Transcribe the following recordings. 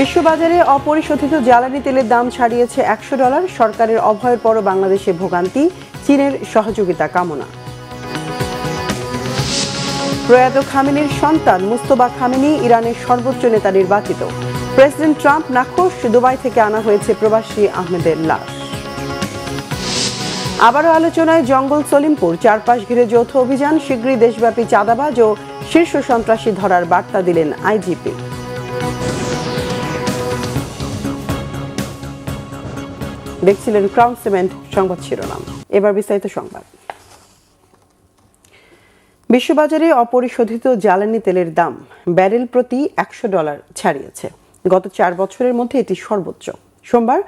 বিশ্ববাজারে অপরিশোধিত জ্বালানি তেলের দাম ছাড়িয়েছে $100। সরকারের অভয়ের পরও বাংলাদেশে ভোগান্তি, চীনের সহযোগিতা কামনা। প্রয়াত খামেনির সন্তান মুস্তফা খামেনি ইরানের সর্বোচ্চ নেতা নির্বাচিত। প্রেসিডেন্ট ট্রাম্প নাখোশ, দুবাই থেকে আনা হয়েছে প্রবাসী আহমেদের লাশ। আবারও আলোচনায় জঙ্গল সলিমপুর, চারপাশ ঘিরে যৌথ অভিযান, শীঘ্রই দেশব্যাপী চাঁদাবাজ ও শীর্ষ সন্ত্রাসী ধরার বার্তা দিলেন আইজিপি। দেখছিলেন ক্রাউন সিমেন্ট সংবাদ শিরোনাম, এবার বিস্তারিত সংবাদ। বিশ্ববাজারে অপরিশোধিত জ্বালানি তেলের দাম ব্যারেল প্রতি $100 ছাড়িয়েছে। গত 4 বছরের মধ্যে এটি সর্বোচ্চ। সোমবার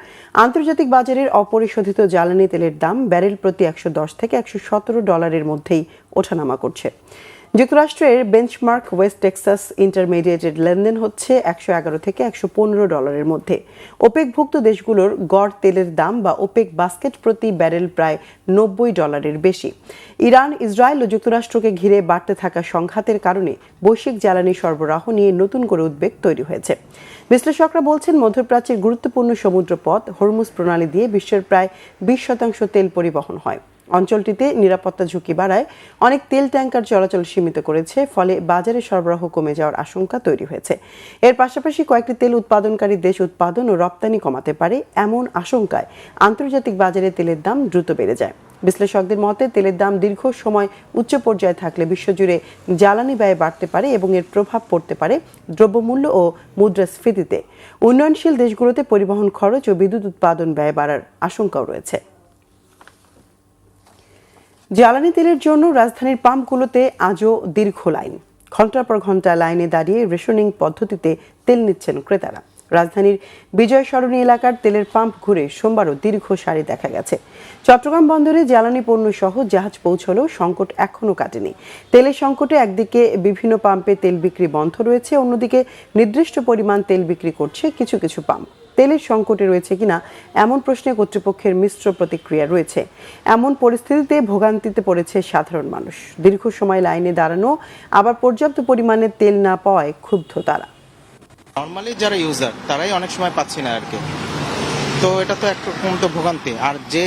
আন্তর্জাতিক বাজারের অপরিশোধিত জ্বালানি তেলের দাম ব্যারেল প্রতি $110 থেকে $117 মধ্যেই ওঠানামা করছে। যুক্তরাষ্ট্রের বেঞ্চমার্ক ওয়েস্ট টেক্সাস ইন্টারমিডিয়েটের লেনদেন হচ্ছে $111 থেকে $115 মধ্যে। ওপেকভুক্ত দেশগুলোর গড় তেলের দাম বা ওপেক বাস্কেট প্রতি ব্যারেল প্রায় $90 বেশি। ইরান, ইসরায়েল ও যুক্তরাষ্ট্রকে ঘিরে বাড়তে থাকা সংঘাতের কারণে বৈশ্বিক জ্বালানি সরবরাহ নিয়ে নতুন করে উদ্বেগ তৈরি হয়েছে। বিশ্লেষকরা বলছেন, মধ্যপ্রাচ্যের গুরুত্বপূর্ণ সমুদ্রপথ হরমুজ প্রণালী দিয়ে বিশ্বের প্রায় 20% তেল পরিবহন হয়। অঞ্চলটিতে নিরাপত্তা ঝুঁকি বাড়ায় অনেক তেল ট্যাঙ্কার চলাচল সীমিত করেছে, ফলে বাজারে সরবরাহ কমে যাওয়ার আশঙ্কা তৈরি হয়েছে। এর পাশাপাশি কয়েকটি তেল উৎপাদনকারী দেশ উৎপাদন ও রপ্তানি কমাতে পারে, এমন আশঙ্কায় আন্তর্জাতিক বাজারে তেলের দাম দ্রুত বেড়ে যায়। বিশ্লেষকদের মতে, তেলের দাম দীর্ঘ সময় উচ্চ পর্যায়ে থাকলে বিশ্বজুড়ে জ্বালানি ব্যয় বাড়তে পারে এবং এর প্রভাব পড়তে পারে দ্রব্যমূল্য ও মুদ্রাস্ফীতিতে। উন্নয়নশীল দেশগুলোতে পরিবহন খরচ ও বিদ্যুৎ উৎপাদন ব্যয় বাড়ার আশঙ্কাও রয়েছে। জ্বালানি তেলের জন্য রাজধানীর পাম্পগুলোতে আজও দীর্ঘ লাইন। ঘন্টার পর ঘন্টা লাইনে দাঁড়িয়ে রেশনিং পদ্ধতিতে তেল নিচ্ছেন ক্রেতারা। রাজধানীর বিজয় সরণি এলাকার তেলের পাম্প ঘুরে সোমবারও দীর্ঘ সারি দেখা গেছে। চট্টগ্রাম বন্দরে জ্বালানি পণ্য সহ জাহাজ পৌঁছলেও সংকট এখনও কাটেনি। তেলের সংকটে একদিকে বিভিন্ন পাম্পে তেল বিক্রি বন্ধ রয়েছে, অন্যদিকে নির্দিষ্ট পরিমাণ তেল বিক্রি করছে কিছু কিছু পাম্প। তেলের সংকটে রয়েছে কিনা এমন প্রশ্নে কর্তৃপক্ষের মিশ্র প্রতিক্রিয়া রয়েছে। এমন পরিস্থিতিতে ভোগান্তিতে পড়েছে সাধারণ মানুষ। দীর্ঘ সময় লাইনে দাঁড়ানো, আবার পর্যাপ্ত পরিমাণে তেল না পাওয়ায় ক্ষুব্ধ তারা। নর্মালি যারা ইউজার তারাই অনেক সময় পাচ্ছি না আর কি, তো এটা তো একরকম তো ভোগান্তি। আর যে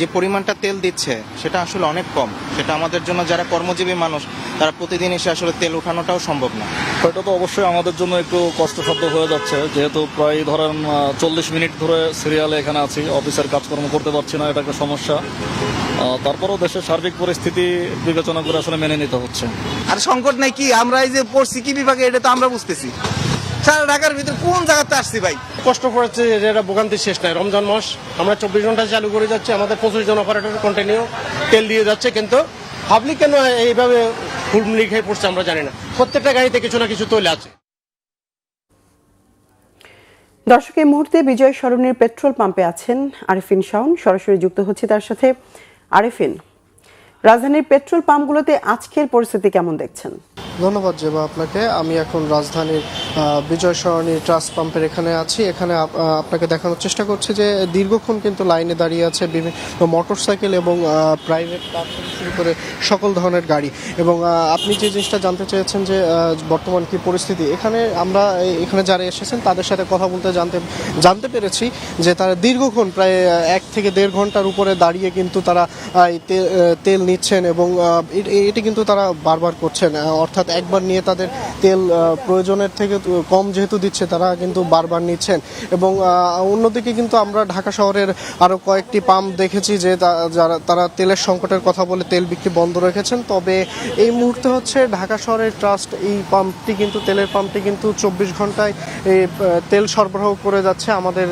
যে পরিমাণটা তেল দিচ্ছে সেটা আসলে অনেক কম। সেটা আমাদের জন্য যারা কর্মজীবী মানুষ তারা প্রতিদিন এসে আসলে তেল উঠানোটাও সম্ভব না। এটা তো অবশ্যই আমাদের জন্য একটু কষ্টসাধ্য হয়ে যাচ্ছে, যেহেতু প্রায় ধরেন 40 মিনিট ধরে সিরিয়ালে এখানে আছি, অফিসের কাজকর্ম করতে পারছি না, এটা একটা সমস্যা। তারপরেও দেশের সার্বিক পরিস্থিতি বিবেচনা করে আসলে মেনে নিতে হচ্ছে। আর সংকট নাই কি, আমরা এই যে পড়ছি কি বিভাগে এটা তো আমরা বুঝতেছি। সারা ঢাকার ভিতরে কোন জায়গাতে আসছি ভাই, কষ্ট পড়েছে। এটা ভোগান্তির শেষ নাই। রমজান মাস আমরা 24 ঘন্টা চালু করে যাচ্ছি, আমাদের 25 জন অপারেটর কন্টিনিউ তেল দিয়ে যাচ্ছে, কিন্তু পাবলিক কেন এইভাবে ফুলমুলি খেয়ে পড়ছে আমরা জানি না। প্রত্যেকটা গাড়িতে কিছু না কিছু তেল আছে। দর্শক, এই মুহূর্তে বিজয় সরণির পেট্রোল পাম্পে আছেন আরিফিন শাওন, সরাসরি যুক্ত হচ্ছে তার সাথে। আরিফিন, রাজধানীর পেট্রোল পাম্পগুলোতে আজকের পরিস্থিতি কেমন দেখছেন? ধন্যবাদ জেবা আপনাকে। আমি এখন রাজধানীর বিজয় সরণি ট্রাস্ট পাম্পের এখানে আছি। এখানে আপনাকে দেখানোর চেষ্টা করছি যে দীর্ঘক্ষণ কিন্তু লাইনে দাঁড়িয়ে আছে বিভিন্ন মোটরসাইকেল এবং প্রাইভেট কার থেকে শুরু করে সকল ধরনের গাড়ি। এবং আপনি যে জিনিসটা জানতে চেয়েছেন যে বর্তমান কি পরিস্থিতি, আমরা এখানে যারা এসেছেন তাদের সাথে কথা বলতে জানতে পেরেছি যে তারা দীর্ঘক্ষণ প্রায় 1 থেকে 1.5 ঘন্টার উপরে দাঁড়িয়ে কিন্তু তারা তেল নিচ্ছেন এবং এটি কিন্তু তারা বারবার করছেন। অর্থাৎ একবার নিয়ে তাদের তেল প্রয়োজনের থেকে কম যেহেতু দিচ্ছে, তারা কিন্তু বারবার নিচ্ছেন। এবং অন্যদিকে কিন্তু আমরা ঢাকা শহরের আরও কয়েকটি পাম্প দেখেছি যে তারা তেলের সংকটের কথা বলে তেল বিক্রি বন্ধ রেখেছেন। তবে এই মুহূর্তে হচ্ছে ঢাকা শহরের ট্রাস্ট এই পাম্পটি কিন্তু তেলের পাম্পটি কিন্তু 24 ঘন্টায় তেল সরবরাহ করে যাচ্ছে, আমাদের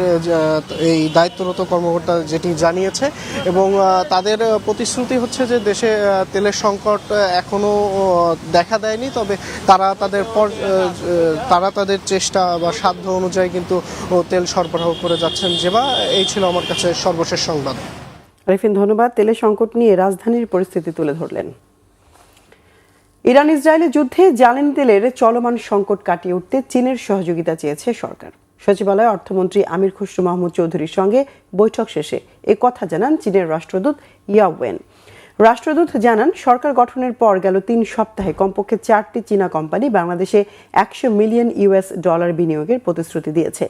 এই দায়িত্বরত কর্মকর্তা যেটি জানিয়েছে। এবং তাদের প্রতিশ্রুতি হচ্ছে যে দেশে তেলের সংকট এখনও দেখা দেয়নি, তবে তারা তাদের চেষ্টা বা সাধ্য অনুযায়ী কিন্তু তেল সরবরাহ করে যাচ্ছেন। যেবা এই ছিল আমার কাছে সর্বশেষ সংবাদ। আরিফিন, ধন্যবাদ। তেলের সংকট নিয়ে রাজধানীর পরিস্থিতি তুলে ধরলেন। ইরান ইসরায়েলের যুদ্ধে জ্বালানি তেলের চলমান সংকট কাটিয়ে উঠতে চীনের সহযোগিতা চেয়েছে সরকার। সচিবালয়ে অর্থমন্ত্রী আমির খুসরো মাহমুদ চৌধুরীর সঙ্গে বৈঠক শেষে এ কথা জানান চীনের রাষ্ট্রদূত ইয়া ওয়েন। রাষ্ট্রদূত জানান, সরকার গঠনের পর গেল 3 সপ্তাহে কমপক্ষে 4টি চীনা কোম্পানি বাংলাদেশে $100 মিলিয়ন বিনিয়োগের প্রতিশ্রুতি দিয়েছে,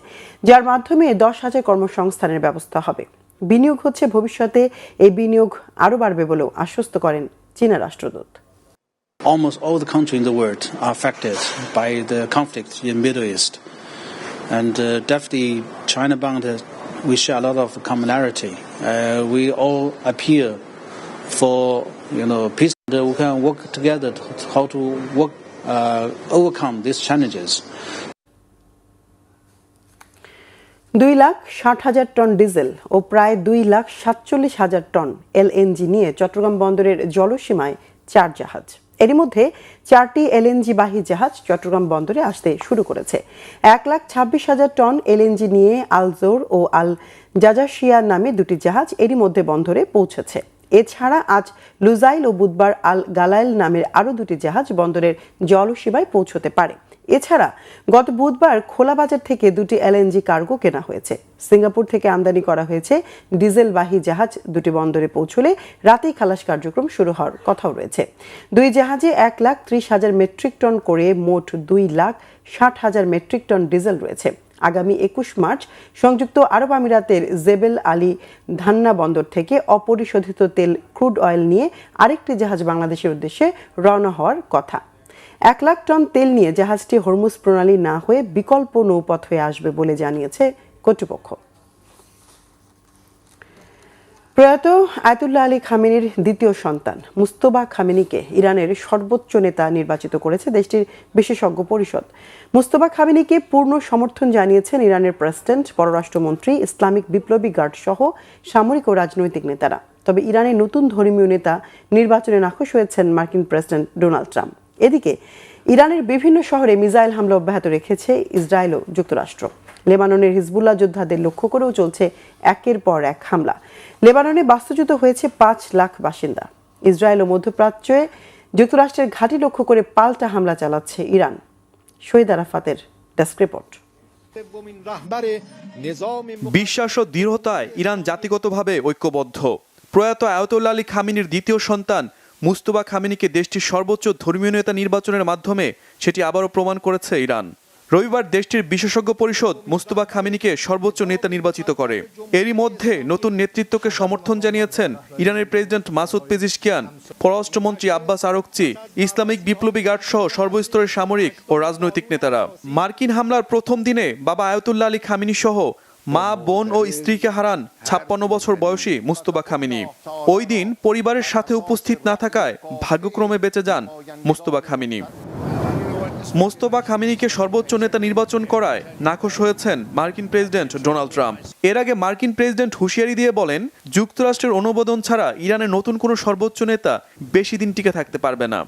যার মাধ্যমে 10,000 কর্মসংস্থানের ব্যবস্থা হবে। বিনিয়োগ হচ্ছে ভবিষ্যতে এই বিনিয়োগ আরও বাড়বে বলেও আশ্বস্ত করেন চীনা রাষ্ট্রদূত। Almost all the countries in the world are affected by the conflict in the Middle East. And definitely China Bangladesh, we share a lot of commonality. We all appeal for peace. We can work together how to overcome these challenges. 2,60,000 ton diesel ও প্রায় 2,47,000 ton LNG নিয়ে চট্টগ্রাম বন্দরের জলসীমায় 4 জাহাজ। এরই মধ্যে 4টি LNG বাহী জাহাজ চট্টগ্রাম বন্দরে আসতে শুরু করেছে। 1,26,000 টন এলএনজি নিয়ে আলজোর ও আল জাজাশিয়া নামে 2টি জাহাজ এরই মধ্যে বন্দরে পৌঁছেছে। এছাড়া আজ লুজাইল ও বুধবার আল গালাইল নামের আরও 2টি জাহাজ বন্দরের জলসীমায় পৌঁছতে পারে। এছাড়া গত বুধবার খোলা বাজার থেকে 2টি এলএনজি কার্গো কেনা হয়েছে। সিঙ্গাপুর থেকে আমদানি করা হয়েছে ডিজেলবাহী জাহাজ 2টি বন্দরে পৌঁছলে রাতেই খালাস কার্যক্রম শুরু হওয়ার কথাও রয়েছে। 2 জাহাজে 1,30,000 মেট্রিক টন করে মোট 2,60,000 মেট্রিক টন ডিজেল রয়েছে। আগামী 21 মার্চ সংযুক্ত আরব আমিরাতের জেবেল আলী ধান্না বন্দর থেকে অপরিশোধিত তেল ক্রুড অয়েল নিয়ে আরেকটি জাহাজ বাংলাদেশের উদ্দেশ্যে রওনা হওয়ার কথা। 1 লাখ টন তেল নিয়ে জাহাজটি হরমুজ প্রণালী না হয়ে বিকল্প নৌপথ হয়ে আসবে বলে জানিয়েছে কর্তৃপক্ষ। প্রয়াত আয়াতুল্লাহ আলী খামেনির দ্বিতীয় সন্তান মুস্তফা খামেনিকে ইরানের সর্বোচ্চ নেতা নির্বাচিত করেছে দেশটির বিশেষজ্ঞ পরিষদ। মুস্তফা খামেনিকে পূর্ণ সমর্থন জানিয়েছেন ইরানের প্রেসিডেন্ট, পররাষ্ট্রমন্ত্রী, ইসলামিক বিপ্লবী গার্ড সহ সামরিক ও রাজনৈতিক নেতারা। তবে ইরানের নতুন ধর্মীয় নেতা নির্বাচনে নাখোশ হয়েছেন মার্কিন প্রেসিডেন্ট ডোনাল্ড ট্রাম্প। এদিকে ইরানের বিভিন্ন শহরে মিসাইল হামলা অব্যাহত রেখেছে ইসরায়েল ও যুক্তরাষ্ট্র। লেবাননের হিজবুল্লাহ যোদ্ধাদের লক্ষ্য করেও চলছে একের পর এক হামলা। লেবাননে বাস্তুচ্যুত হয়েছে 5 লাখ বাসিন্দা। ইসরায়েল ও মধ্যপ্রাচ্যে যুক্তরাষ্ট্রের ঘাঁটি লক্ষ্য করে পাল্টা হামলা চালাচ্ছে ইরান। শহীদ আরাফাতের ডেস্ক রিপোর্ট। বিশ্বাস ও দৃঢ়তায় ইরান জাতিগতভাবে ঐক্যবদ্ধ। প্রয়াত আয়াতুল্লাহ আলী খামেনির দ্বিতীয় সন্তান মুস্তফা খামেনিকে দেশটির সর্বোচ্চ ধর্মীয় নেতা নির্বাচনের মাধ্যমে সেটি আবারও প্রমাণ করেছে ইরান। রবিবার দেশটির বিশেষজ্ঞ পরিষদ মুস্তফা খামেনিকে সর্বোচ্চ নেতা নির্বাচিত করে। এরই মধ্যে নতুন নেতৃত্বকে সমর্থন জানিয়েছেন ইরানের প্রেসিডেন্ট মাসুদ পেজিশকিয়ান, পররাষ্ট্রমন্ত্রী আব্বাস আরাকচি, ইসলামিক বিপ্লবী গার্ড সহ সর্বস্তরের সামরিক ও রাজনৈতিক নেতারা। মার্কিন হামলার প্রথম দিনে বাবা আয়াতুল্লাহ আলী খামেনি সহ মা, বোন ও স্ত্রীকে হারান 56 বছর বয়সী মুস্তফা খামেনি। ওই দিন পরিবারের সাথে উপস্থিত না থাকায় ভাগ্যক্রমে বেঁচে যান মুস্তফা খামেনি। মোস্তফা খামেনিকে সর্বোচ্চ নেতা নির্বাচন করায় নাখোশ হয়েছেন মার্কিন প্রেসিডেন্ট ডোনাল্ড ট্রাম্প। এর আগে মার্কিন প্রেসিডেন্ট হুঁশিয়ারি দিয়ে বলেন, যুক্তরাষ্ট্রের অনুমোদন ছাড়া ইরানের নতুন কোনো সর্বোচ্চ নেতা বেশি দিন টিকে থাকতে পারবে না।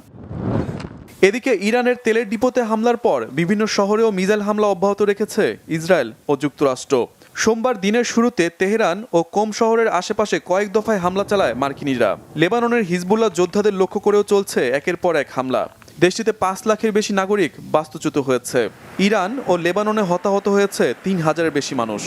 এদিকে ইরানের তেলের ডিপোতে হামলার পর বিভিন্ন শহরেও মিসাইল হামলা অব্যাহত রেখেছে ইসরায়েল ও যুক্তরাষ্ট্র। সোমবার দিনের শুরুতে তেহরান ও কোম শহরের আশেপাশে কয়েক দফায় হামলা চালায় মার্কিনিরা। লেবাননের হিজবুল্লাহ যোদ্ধাদের লক্ষ্য করেও চলছে একের পর এক হামলা। দেশটিতে 5 লাখের বেশি নাগরিক বাস্তুচ্যুত হয়েছে। ইরান ও লেবাননে হতাহত হয়েছে 3,000-এর বেশি মানুষ।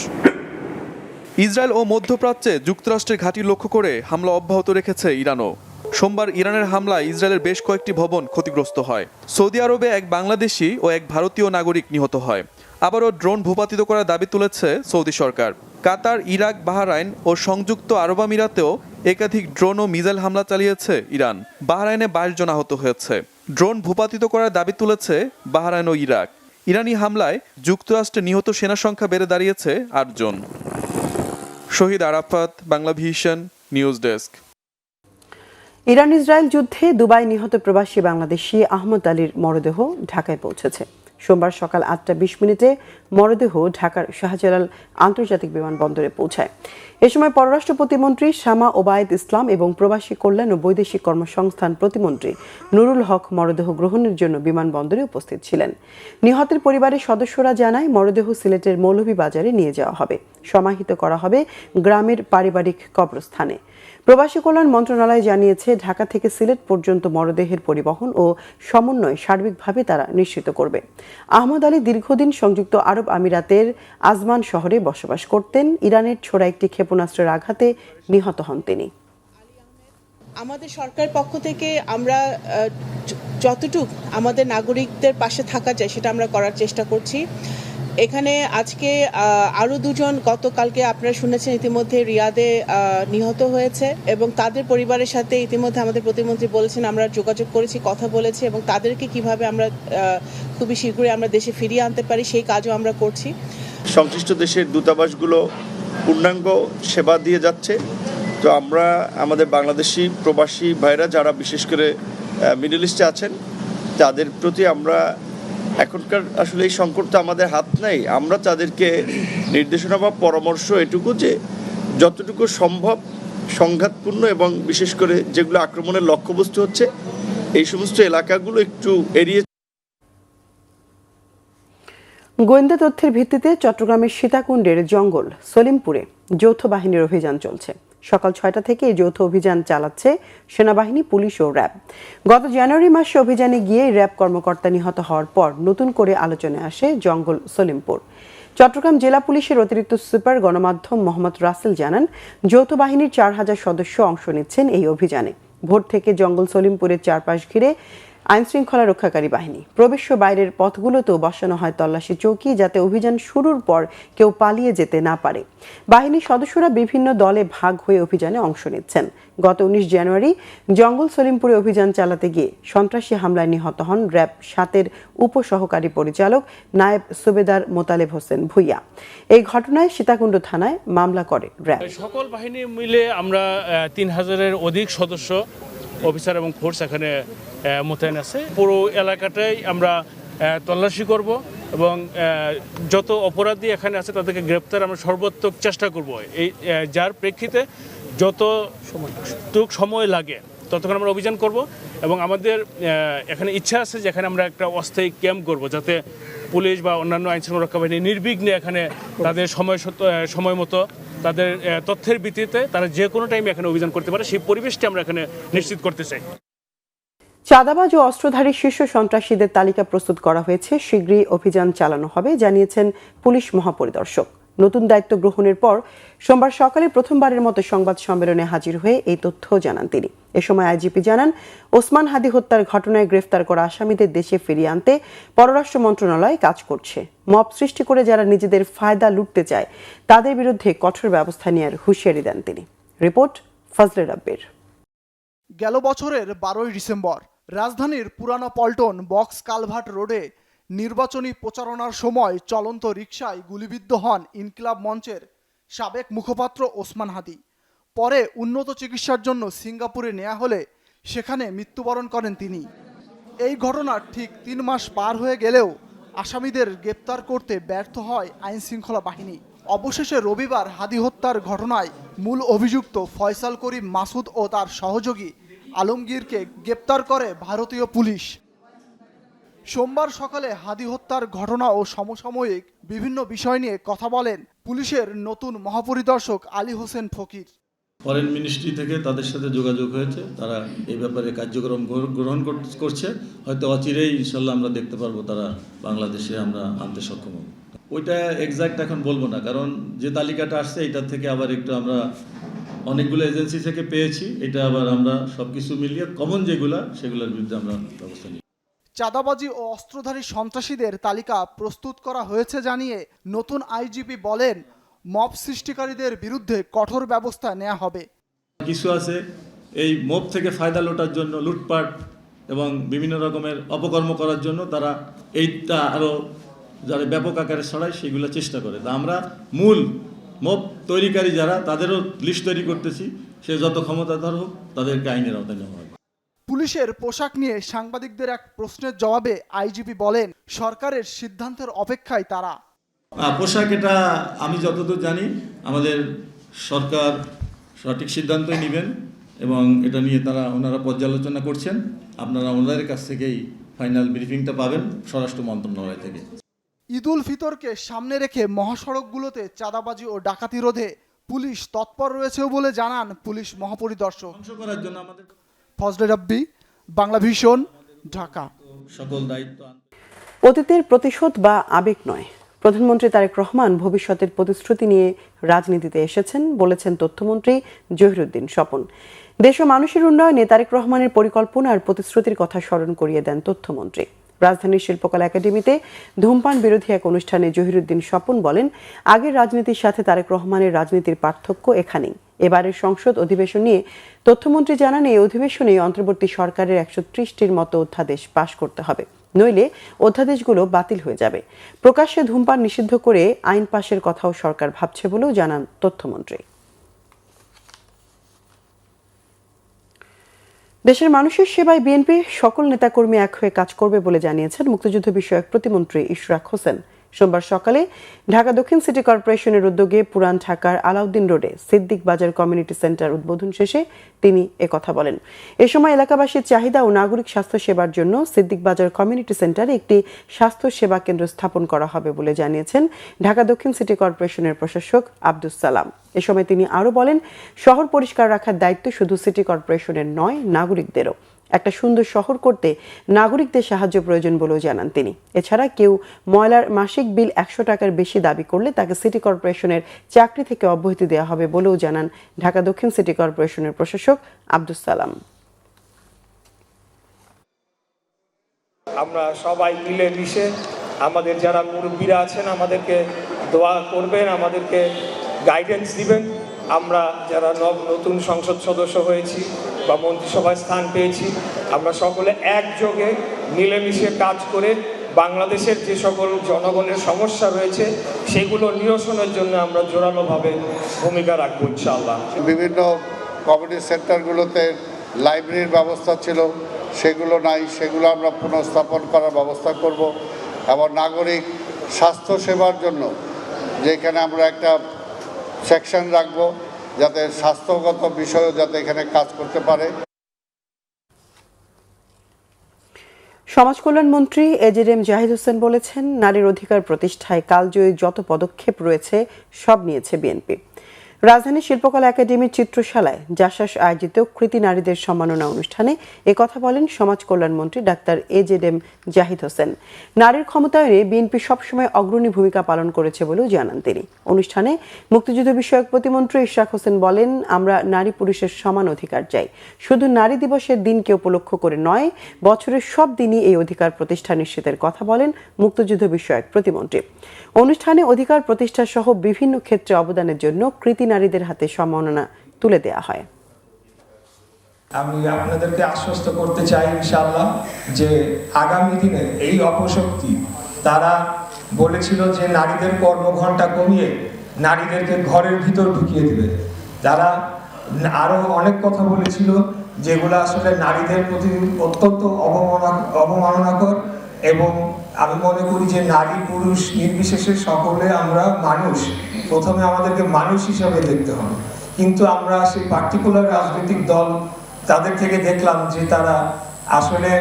ইসরায়েল ও মধ্যপ্রাচ্যে যুক্তরাষ্ট্রের ঘাঁটি লক্ষ্য করে হামলা অব্যাহত রেখেছে ইরানও। সোমবার ইরানের হামলায় ইসরায়েলের বেশ কয়েকটি ভবন ক্ষতিগ্রস্ত হয়। সৌদি আরবে এক বাংলাদেশি ও এক ভারতীয় নাগরিক নিহত হয়। আবারও ড্রোন ভূপাতিত করার দাবি তুলেছে সৌদি সরকার। কাতার, ইরাক, বাহরাইন ও সংযুক্ত আরব আমিরাতেও একাধিক ড্রোন ও মিসাইল হামলা চালিয়েছে ইরান। বাহরাইনে 22 জন আহত হয়েছে। ড্রোন ভূপাতিত করার দাবি তুলেছে বাহরাইন ও ইরাক। ইরানি হামলায় যুক্তরাষ্ট্রে নিহত সেনা সংখ্যা বেড়ে দাঁড়িয়েছে 8 জন। Shahid Arafat, Bangla Vision, news desk. Iran Israel যুদ্ধে দুবাই নিহত প্রবাসী বাংলাদেশি আহমদ আলীর মরদেহ ঢাকায় পৌঁছেছে। সোমবার সকাল 8:20 মরদেহ ঢাকার শাহজালাল আন্তর্জাতিক বিমানবন্দরে পৌঁছায়। এ সময় পররাষ্ট্র প্রতিমন্ত্রী শামা ওবায়দ ইসলাম এবং প্রবাসী কল্যাণ ও বৈদেশিক কর্মসংস্থান প্রতিমন্ত্রী নুরুল হক মরদেহ গ্রহণের জন্য বিমানবন্দরে উপস্থিত ছিলেন। নিহতের পরিবারের সদস্যরা জানায়, মরদেহ সিলেটের মৌলভীবাজারে নিয়ে যাওয়া হবে, সমাহিত করা হবে গ্রামের পারিবারিক কবরস্থানে। প্রবাসী কল্যাণ মন্ত্রণালয় জানিয়েছে, ঢাকা থেকে সিলেট পর্যন্ত মরদেহের পরিবহন ও সমন্বয় সার্বিকভাবে তারা নিশ্চিত করবে। আহমদ আলী দীর্ঘদিন সংযুক্ত আরব আমিরাতের আজমান শহরে বসবাস করতেন। ইরানের ছোড়া একটি ক্ষেপণাস্ত্রের আঘাতে নিহত হন তিনি। আমাদের সরকার পক্ষ থেকে আমরা যতটুক আমাদের নাগরিকদের পাশে থাকা যায় সেটা আমরা করার চেষ্টা করছি। এখানে আজকে আরও দুজন গতকালকে আপনারা শুনেছেন ইতিমধ্যে রিয়াদে নিহত হয়েছে এবং তাদের পরিবারের সাথে ইতিমধ্যে আমাদের প্রতিমন্ত্রী বলেছেন আমরা যোগাযোগ করেছি, কথা বলেছি এবং তাদেরকে কিভাবে আমরা খুবই শীঘ্রই আমরা দেশে ফিরিয়ে আনতে পারি সেই কাজও আমরা করছি। সংশ্লিষ্ট দেশের দূতাবাসগুলো পূর্ণাঙ্গ সেবা দিয়ে যাচ্ছে। তো আমরা আমাদের বাংলাদেশি প্রবাসী ভাইরা যারা বিশেষ করে মিডল ইস্টে আছেন তাদের প্রতি আমরা এখনকার আসলে এই সংকটটা আমাদের হাত নাই, আমরা তাদেরকে নির্দেশনা বা পরামর্শ এটুকু যে যতটুকু সম্ভব সংঘাতপূর্ণ এবং বিশেষ করে যেগুলো আক্রমণের লক্ষ্যবস্তু হচ্ছে এই সমস্ত এলাকাগুলো একটু এড়িয়ে। গোয়েন্দা তথ্যের ভিত্তিতে চট্টগ্রামের সীতাকুণ্ডের জঙ্গল সলিমপুরে যৌথ বাহিনীর অভিযান চলছে। সকাল 6টা থেকে এই যৌথ অভিযান চালাচ্ছে সেনাবাহিনী, পুলিশ ও র্যাব। গত জানুয়ারি মাসে অভিযানে গিয়ে র্যাব কর্মকর্তা নিহত হওয়ার পর নতুন করে আলোচনায় আসে জঙ্গল সলিমপুর। চট্টগ্রাম জেলা পুলিশের অতিরিক্ত সুপার গণমাধ্যম মোহাম্মদ রাসেল জানান, যৌথ বাহিনীর 4000 সদস্য অংশ নিচ্ছেন এই অভিযানে। ভোর থেকে জঙ্গল সলিমপুরের চারপাশ ঘিরে আইনশৃঙ্খলা রক্ষাকারী বাহিনী। প্রবেশ ও বাইরের পথগুলোতেও বসানো হয় তল্লাশি চৌকি, যাতে অভিযান শুরুর পর কেউ পালিয়ে যেতে না পারে। বাহিনীর সদস্যরা বিভিন্ন দলে ভাগ হয়ে অভিযানে অংশ নিচ্ছেন। গত 19 জানুয়ারি জঙ্গল সলিমপুরে অভিযান চালাতে গিয়ে সন্ত্রাসী হামলায় নিহত হন র্যাব 7-এর উপসহকারী পরিচালক নায়েব সুবেদার মোতালেব হোসেন ভুইয়া। এই ঘটনায় সীতাকুণ্ড থানায় মামলা করে র্যাব। সকল বাহিনী মিলে আমরা 3000-এর অধিক সদস্য, অফিসার এবং ফোর্স এখানে মোতায়েন আছে। পুরো এলাকাটাই আমরা তল্লাশি করব এবং যত অপরাধী এখানে আছে তাদেরকে গ্রেপ্তার আমরা সর্বাত্মক চেষ্টা করব। এই যার প্রেক্ষিতে যতটুক সময় লাগে ততক্ষণ আমরা অভিযান করব এবং আমাদের এখানে ইচ্ছা আছে যে এখানে আমরা একটা অস্থায়ী ক্যাম্প করব, যাতে পুলিশ বা অন্যান্য আইনশৃঙ্খলা রক্ষা বাহিনী নির্বিঘ্নে এখানে তাদের সময় মতো তাদের তথ্যের ভিত্তিতে তারা যে কোনো টাইমে এখানে অভিযান করতে পারে, সেই পরিবেশটি আমরা এখানে নিশ্চিত করতে চাই। চাঁদাবাজ ও অস্ত্রধারী শীর্ষ সন্ত্রাসীদের তালিকা প্রস্তুত করা হয়েছে, শীঘ্রই অভিযান চালানো হবে জানিয়েছেন পুলিশ মহাপরিদর্শক। নতুন দায়িত্ব গ্রহণের পর সোমবার সকালে প্রথমবারের মতো সংবাদ সম্মেলনে হাজির হয়ে এই তথ্য জানান তিনি। এ সময় আইজিপি জানান, ওসমান হাদি হত্যার ঘটনায় গ্রেফতার করা আসামিদের দেশে ফিরিয়ে আনতে পররাষ্ট্র মন্ত্রণালয় কাজ করছে। মব সৃষ্টি করে যারা নিজেদের ফায়দা লুটতে চায় তাদের বিরুদ্ধে কঠোর ব্যবস্থা নেওয়ার হুঁশিয়ারি দেন তিনি। রিপোর্ট ফজলে রাব্বির। গেল বছরের 12ই ডিসেম্বর রাজধানীর পুরানো পল্টন বক্স কালভার্ট রোডে নির্বাচনী প্রচারণার সময় চলন্ত রিকশায় গুলিবিদ্ধ হন ইনকিলাব মঞ্চের সাবেক মুখপাত্র ওসমান হাদি। পরে উন্নত চিকিৎসার জন্য সিঙ্গাপুরে নেওয়া হলে সেখানে মৃত্যুবরণ করেন তিনি। এই ঘটনার ঠিক 3 মাস পার হয়ে গেলেও আসামিদের গ্রেপ্তার করতে ব্যর্থ হয় আইনশৃঙ্খলা বাহিনী। অবশেষে রবিবার হাদি হত্যার ঘটনায় মূল অভিযুক্ত ফয়সাল করিম মাসুদ ও তার সহযোগী আলমগীরকে গ্রেপ্তার করে ভারতীয় পুলিশ। সোমবার সকালে হাদি হত্যার ঘটনা ও সমসাময়িক বিভিন্ন বিষয় নিয়ে কথা বলেন পুলিশের নতুন মহাপরিদর্শক আলী হোসেন ফকির। ফরেন মিনিস্ট্রি থেকে তাদের সাথে যোগাযোগ হয়েছে, তারা এই ব্যাপারে কার্যক্রম গ্রহণ করছে। হয়তো অচিরেই ইনশাল্লাহ আমরা দেখতে পারবো তারা বাংলাদেশে আমরা আনতে সক্ষম হব। ওইটা এক্সাক্ট এখন বলবো না, কারণ যে তালিকাটা আসছে এটার থেকে আবার একটু আমরা অনেকগুলো এজেন্সি থেকে পেয়েছি, এটা আবার আমরা সবকিছু মিলিয়ে কমন যেগুলা সেগুলোর বিরুদ্ধে আমরা ব্যবস্থা নিই। চাঁদাবাজি ও অস্ত্রধারী সন্ত্রাসীদের তালিকা প্রস্তুত করা হয়েছে জানিয়ে নতুন আইজিপি বলেন, মব সৃষ্টিকারীদের বিরুদ্ধে কঠোর ব্যবস্থা নেওয়া হবে। কিছু আছে এই মব থেকে ফায়দা লোটার জন্য, লুটপাট এবং বিভিন্ন রকমের অপকর্ম করার জন্য তারা এইটা আরও যারা ব্যাপক আকারে ছড়ায় সেগুলো চেষ্টা করে। তা আমরা মূল মব তৈরিকারী যারা তাদেরও লিস্ট তৈরি করতেছি, সে যত ক্ষমতাধর হোক তাদেরকে আইনের আওতায় নেওয়া হবে। পুলিশের পোশাক নিয়ে সাংবাদিকদের এক প্রশ্নের জবাবে আইজিপি বলেন, সরকারের সিদ্ধান্তের অপেক্ষায় তারা। পোশাক এটা আমি যতদূর জানি আমাদের সরকার সঠিক সিদ্ধান্তই নেবেন এবং এটা নিয়ে ওনারা পর্যালোচনা করছেন। আপনারা ওনাদের কাছ থেকেই ফাইনাল ব্রিফিংটা পাবেন স্বরাষ্ট্র মন্ত্রণালয় থেকে। ঈদুল ফিতরকে সামনে রেখে মহাসড়কগুলোতে চাঁদাবাজি ও ডাকাতি রোধে পুলিশ তৎপর রয়েছেও বলে জানান পুলিশ মহাপরিদর্শক। ফজলে রাব্বি, বাংলা ভিশন, ঢাকা। সকল দায়িত্ব অতীতের প্রতিশোধ বা আবেগ নয়, প্রধানমন্ত্রী তারেক রহমান ভবিষ্যতের প্রতিশ্রুতি নিয়ে রাজনীতিতে এসেছেন বলেছেন তথ্যমন্ত্রী জহিরুদ্দিন স্বপন। দেশ ও মানুষের উন্নয়নে তারেক রহমানের পরিকল্পনা আর প্রতিশ্রুতির কথা স্মরণ করিয়ে দেন তথ্যমন্ত্রী। রাজধানীর শিল্পকলা একাডেমিতে ধূমপান বিরোধী এক অনুষ্ঠানে জহিরুদ্দিন স্বপন বলেন, আগের রাজনীতির সাথে তারেক রহমানের রাজনীতির পার্থক্য এখানেই। এবারের সংসদ অধিবেশন নিয়ে তথ্যমন্ত্রী জানান, এই অধিবেশনে অন্তর্বর্তী সরকারের 130টির মতো অধ্যাদেশ পাশ করতে হবে, নইলে অধ্যাদেশগুলো বাতিল হয়ে যাবে। প্রকাশ্যে ধূমপান নিষিদ্ধ করে আইন পাশের কথাও সরকার ভাবছে বলেও জানান তথ্যমন্ত্রী। দেশের মানুষের সেবায় বিএনপি সকল নেতাকর্মী এক হয়ে কাজ করবে বলে জানিয়েছেন মুক্তিযুদ্ধ বিষয়ক প্রতিমন্ত্রী ইশরাক হোসেন। সোমবার সকালে ঢাকা দক্ষিণ সিটি কর্পোরেশনের উদ্যোগে পুরান ঢাকার আলাউদ্দিন রোডে সিদ্দিক বাজার কমিউনিটি সেন্টার উদ্বোধন শেষে তিনি একথা বলেন। এ সময় এলাকাবাসীর চাহিদা ও নাগরিক স্বাস্থ্য সেবার জন্য সিদ্দিক বাজার কমিউনিটি সেন্টারে একটি স্বাস্থ্য সেবা কেন্দ্র স্থাপন করা হবে বলে জানিয়েছেন ঢাকা দক্ষিণ সিটি কর্পোরেশনের প্রশাসক আব্দুস সালাম। এ সময় তিনি আরও বলেন, শহর পরিষ্কার রাখার দায়িত্ব শুধু সিটি কর্পোরেশনের নয়, নাগরিকদেরও। একটা সুন্দর শহর করতে নাগরিকদের সাহায্য প্রয়োজন বলেও জানান তিনি। এছাড়া কেউ ময়লার মাসিক বিল 100 টাকার বেশি দাবি করলে তাকে সিটি কর্পোরেশনের চাকরি থেকে অব্যাহতি দেওয়া হবে বলেও জানান ঢাকা দক্ষিণ সিটি কর্পোরেশনের প্রশাসক আব্দুস সালাম। আমরা সবাই মিলে মিশে আমাদের যারা মুরব্বীরা আছেন আমাদেরকে দোয়া করবেন, আমাদেরকে গাইডেন্স দিবেন। আমরা যারা নতুন সংসদ সদস্য হয়েছি বা মন্ত্রিসভায় স্থান পেয়েছি, আমরা সকলে একযোগে মিলেমিশে কাজ করে বাংলাদেশের যে সকল জনগণের সমস্যা রয়েছে সেগুলো নিরসনের জন্য আমরা জোরালোভাবে ভূমিকা রাখবো ইনশাআল্লাহ। বিভিন্ন কমিউনিটি সেন্টারগুলোতে লাইব্রেরির ব্যবস্থা ছিল, সেগুলো নাই, সেগুলো আমরা পুনঃস্থাপন করার ব্যবস্থা করব। এবং নাগরিক স্বাস্থ্য সেবার জন্য যেখানে আমরা একটা সেকশন রাখবো যাতে স্বাস্থ্যগত বিষয়ও যাতে এখানে কাজ করতে পারে। সমাজ কল্যাণ মন্ত্রী এজেডএম জাহিদ হোসেন বলেছেন, নারীর অধিকার প্রতিষ্ঠায় কালজয়ী যত পদক্ষেপ রয়েছে সব নিয়েছে বিএনপি। রাজধানী শিল্পকলা একাডেমির চিত্রশালায় জাসাস আয়োজিত কৃতি নারীদের সম্মাননা অনুষ্ঠানে একথা বলেন সমাজ কল্যাণ মন্ত্রী ডাক্তার এজেডএম জাহিদ হোসেন। নারীর ক্ষমতায়নে বিএনপি সবসময় অগ্রণী ভূমিকা পালন করেছে বলেও জানান তিনি। অনুষ্ঠানে মুক্তিযুদ্ধ বিষয়ক প্রতিমন্ত্রী ইশরাক হোসেন বলেন, আমরা নারী পুরুষের সমান অধিকার চাই। শুধু নারী দিবসের দিনকে উপলক্ষ করে নয়, বছরের সব দিনই এই অধিকার প্রতিষ্ঠা নিশ্চিতের কথা বলেন মুক্তিযুদ্ধ বিষয়ক প্রতিমন্ত্রী। অনুষ্ঠানে অধিকার প্রতিষ্ঠা সহ বিভিন্ন ক্ষেত্রে অবদানের জন্য কৃতি নারীদের হাতে সম্মাননা তুলে দেওয়া হয়। আমি আপনাদেরকে আশ্বস্ত করতে চাই ইনশাআল্লাহ যে আগামী দিনে এই অপশক্তি, তারা বলেছিল যে নারীদের কর্মঘণ্টা কমিয়ে নারীদেরকে ঘরের ভিতর ঢুকিয়ে দিবে। তারা আরো অনেক কথা বলেছিল যেগুলো আসলে নারীদের প্রতি অত্যন্ত অবমাননাকর, এবং আমি মনে করি যে নারী পুরুষ নির্বিশেষে সকলে আমরা মানুষ, প্রথমে আমাদেরকে মানুষ হিসাবে দেখতে হবে। কিন্তু আমরা সেই পার্টিকুলার রাজনৈতিক দল তাদের থেকে দেখলাম যে তারা আসলে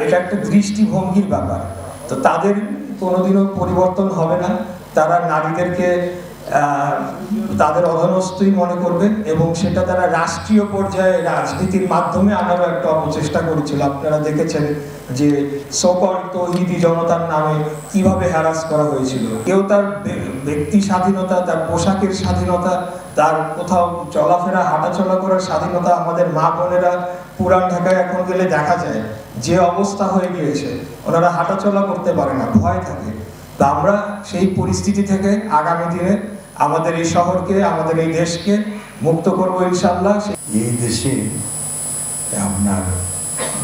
এটা একটা দৃষ্টিভঙ্গির ব্যাপার, তো তাদের কোনোদিনও পরিবর্তন হবে না। তারা নারীদেরকে তাদের অধস্তই মনে করবে এবং সেটা তারা রাষ্ট্রীয় পর্যায়ে রাজনীতির মাধ্যমে আনারও একটা অপচেষ্টা করেছিল। আপনারা দেখেছেন যে সকল তৌহিদি জনতার নামে কিভাবে হ্যারাস করা হয়েছিল। কেউ তার ব্যক্তি স্বাধীনতা, তার পোশাকের স্বাধীনতা, তার কোথাও চলাফেরা হাঁটাচলা করার স্বাধীনতা, আমাদের মা বোনেরা পুরান ঢাকায় এখন গেলে দেখা যায় যে অবস্থা হয়ে গিয়েছে, ওনারা হাঁটাচলা করতে পারে না, ভয় থাকে। তা আমরা সেই পরিস্থিতি থেকে আগামী দিনে আমাদের এই শহরকে, আমাদের এই দেশকে মুক্ত করবো ইনশাআল্লাহ। এই দেশে আপনার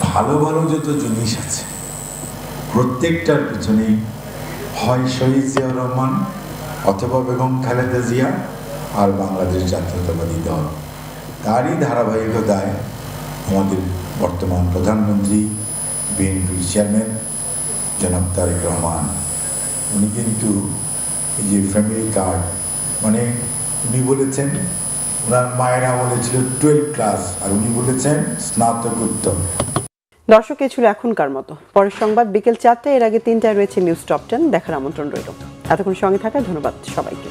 ভালো ভালো যত জিনিস আছে প্রত্যেকটার পিছনেই হয় শহীদ জিয়াউর রহমান অথবা বেগম খালেদা জিয়া আর বাংলাদেশ জাতীয়তাবাদী দল। তারই ধারাবাহিকতায় আমাদের বর্তমান প্রধানমন্ত্রী, বিএনপির চেয়ারম্যান জনাব তারেক রহমান, উনি কিন্তু এই যে ফ্যামিলি কার্ড, মানে উনি বলেছেন ওনার মায়েরা বলেছিল 12 ক্লাস আর উনি বলেছেন স্নাতকোত্তর। দর্শক, এ ছিল এখনকার মতো। পরের সংবাদ বিকেল 4টায়, এর আগে 3টায় রয়েছে নিউজ টপ 10 দেখার আমন্ত্রণ রইল। এতক্ষণ সঙ্গে থাকার ধন্যবাদ সবাইকে।